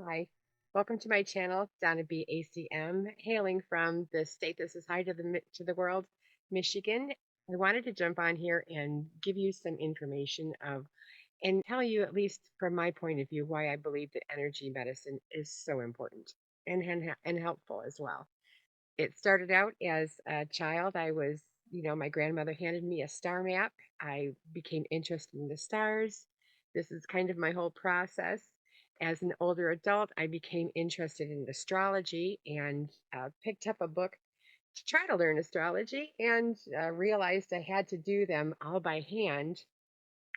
Hi, welcome to my channel, Donna B. ACM, hailing from the state that says hi to the world, Michigan. I wanted to jump on here and give you some information of and tell you, at least from my point of view, why I believe that energy medicine is so important and helpful as well. It started out as a child. My grandmother handed me a star map. I became interested in the stars. This is kind of my whole process. As an older adult, I became interested in astrology and picked up a book to try to learn astrology and realized I had to do them all by hand.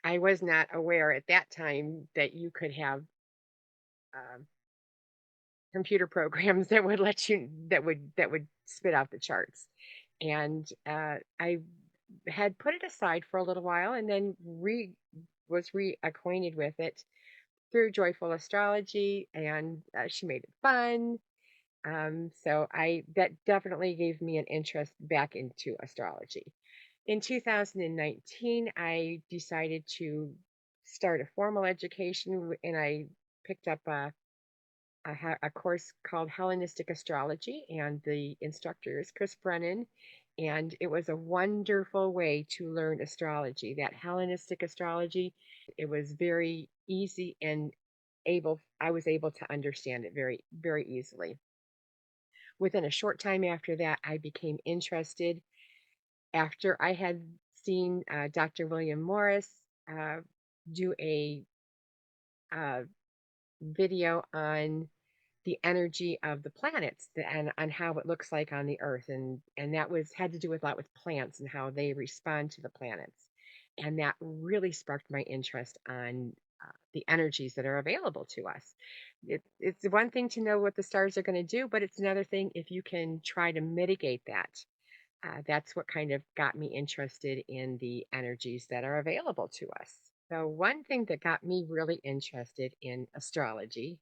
I was not aware at that time that you could have um computer programs that would let you that would spit out the charts. And I had put it aside for a little while and then was reacquainted with it through Joyful Astrology, and she made it fun. So I that definitely gave me an interest back into astrology. In 2019, I decided to start a formal education, and I picked up a course called Hellenistic Astrology, and the instructor is Chris Brennan. And it was a wonderful way to learn astrology. That Hellenistic astrology, it was very easy and I was able to understand it very, very easily. Within a short time after that, I became interested after I had seen Dr. William Morris uh, do a uh, video on the energy of the planets and on how it looks like on the earth, and that was had to do with a lot with plants and how they respond to the planets, and that really sparked my interest on the energies that are available to us. It's one thing to know what the stars are going to do, but it's another thing if you can try to mitigate that. That's what kind of got me interested in the energies that are available to us. So one thing that got me really interested in astrology,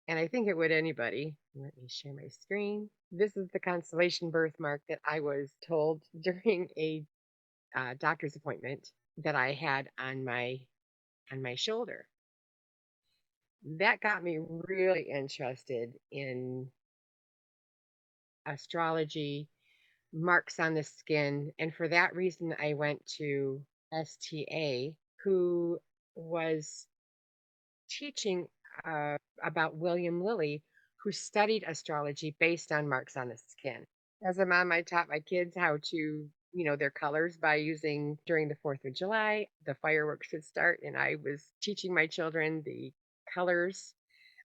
and I think it would anybody. Let me share my screen. This is the constellation birthmark that I was told during a doctor's appointment that I had on my shoulder. That got me really interested in astrology, marks on the skin, and for that reason, I went to STA, who was teaching about William Lilly, who studied astrology based on marks on the skin. As a mom, I taught my kids how to, their colors by using during the 4th of July, the fireworks would start, and I was teaching my children the colors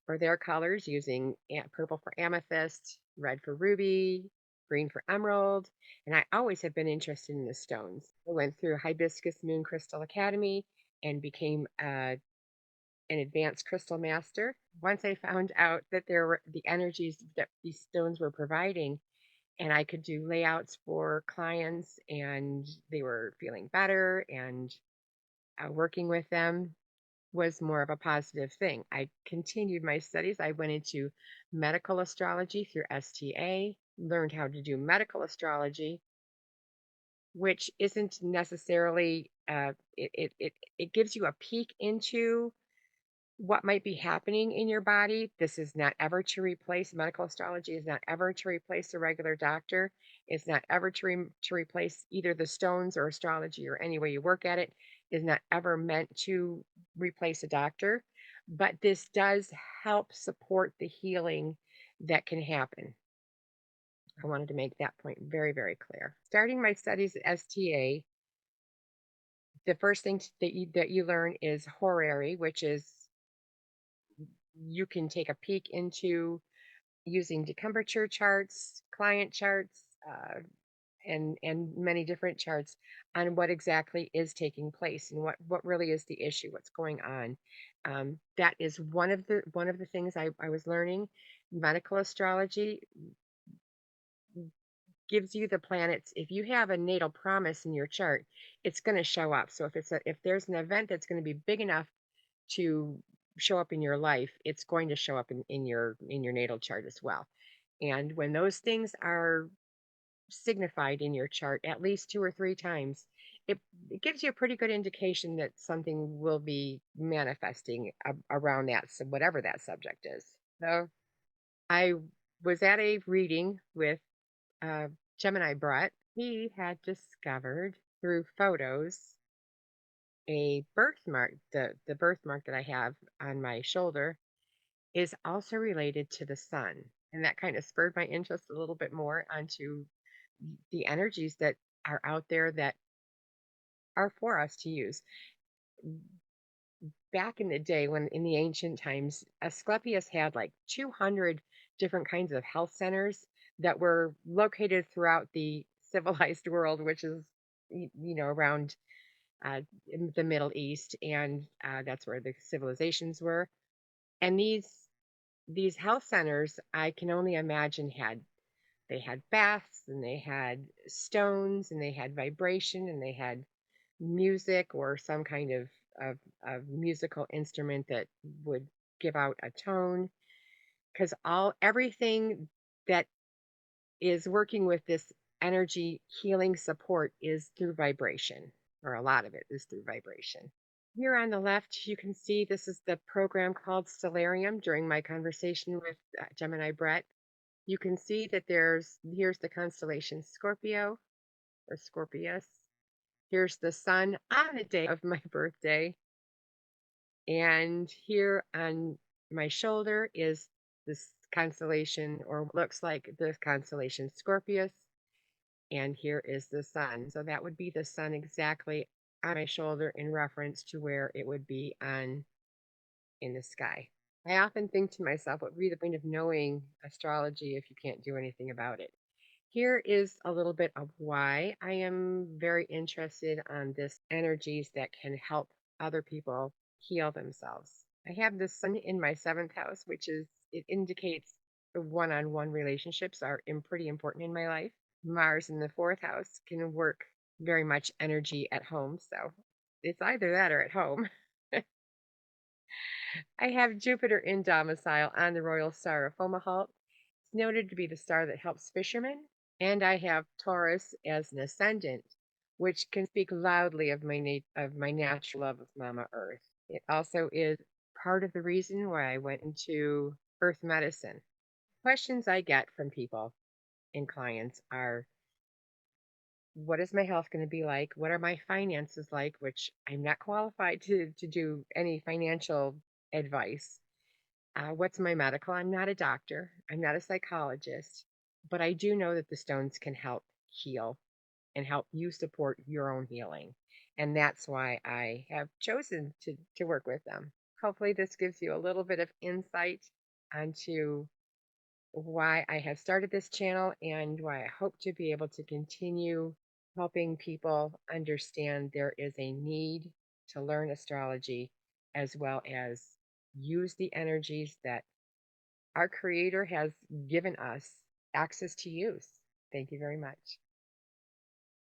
or their colors using purple for amethyst, red for ruby, green for emerald. And I always have been interested in the stones. I went through Hibiscus Moon Crystal Academy and became an advanced crystal master. Once I found out that there were the energies that these stones were providing, and I could do layouts for clients, and they were feeling better, and working with them was more of a positive thing. I continued my studies. I went into medical astrology through STA, learned how to do medical astrology, which isn't necessarily, it gives you a peek into what might be happening in your body. This is not ever to replace medical astrology, is not ever to replace a regular doctor. It's not ever to replace either the stones or astrology or any way you work at it. Is not ever meant to replace a doctor, but this does help support the healing that can happen. I wanted to make that point very, very clear. Starting my studies at STA, the first thing that you learn is horary, which is you can take a peek into using decumbrature charts, client charts, and many different charts on what exactly is taking place and what really is the issue, what's going on. That is one of the things I was learning. Medical astrology gives you the planets. If you have a natal promise in your chart, it's going to show up. So if there's an event that's going to be big enough to show up in your life, it's going to show up in your natal chart as well. And when those things are signified in your chart at least two or three times, it, it gives you a pretty good indication that something will be manifesting around that, so whatever that subject is. So I was at a reading with uh, Gemini Brett. He had discovered through photos a birthmark. The birthmark that I have on my shoulder is also related to the sun. And that kind of spurred my interest a little bit more onto the energies that are out there that are for us to use. Back in the day, when in the ancient times, Asclepius had like 200 different kinds of health centers that were located throughout the civilized world, which is, around in the Middle East, and that's where the civilizations were. And these health centers, I can only imagine they had baths and they had stones and they had vibration and they had music or some kind of musical instrument that would give out a tone, because all everything that is working with this energy healing support is through vibration, or a lot of it is through vibration. Here on the left, you can see this is the program called Stellarium during my conversation with Gemini Brett. You can see that here's the constellation Scorpio or Scorpius. Here's the sun on the day of my birthday. And here on my shoulder is this constellation, or what looks like the constellation Scorpius. And here is the sun. So that would be the sun exactly on my shoulder in reference to where it would be on in the sky. I often think to myself, what would be the point of knowing astrology if you can't do anything about it? Here is a little bit of why I am very interested on this energies that can help other people heal themselves. I have the sun in my seventh house, which is it indicates the one-on-one relationships are pretty important in my life. Mars in the fourth house can work very much energy at home, so it's either that or at home. I have Jupiter in domicile on the royal star of Fomalhaut. It's noted to be the star that helps fishermen. And I have Taurus as an ascendant, which can speak loudly of of my natural love of Mama Earth. It also is part of the reason why I went into earth medicine. Questions I get from people and clients are, what is my health going to be like? What are my finances like? Which I'm not qualified to do any financial advice. What's my medical? I'm not a doctor. I'm not a psychologist, but I do know that the stones can help heal and help you support your own healing. And that's why I have chosen to work with them. Hopefully, this gives you a little bit of insight onto why I have started this channel and why I hope to be able to continue helping people understand there is a need to learn astrology as well as use the energies that our Creator has given us access to use. Thank you very much.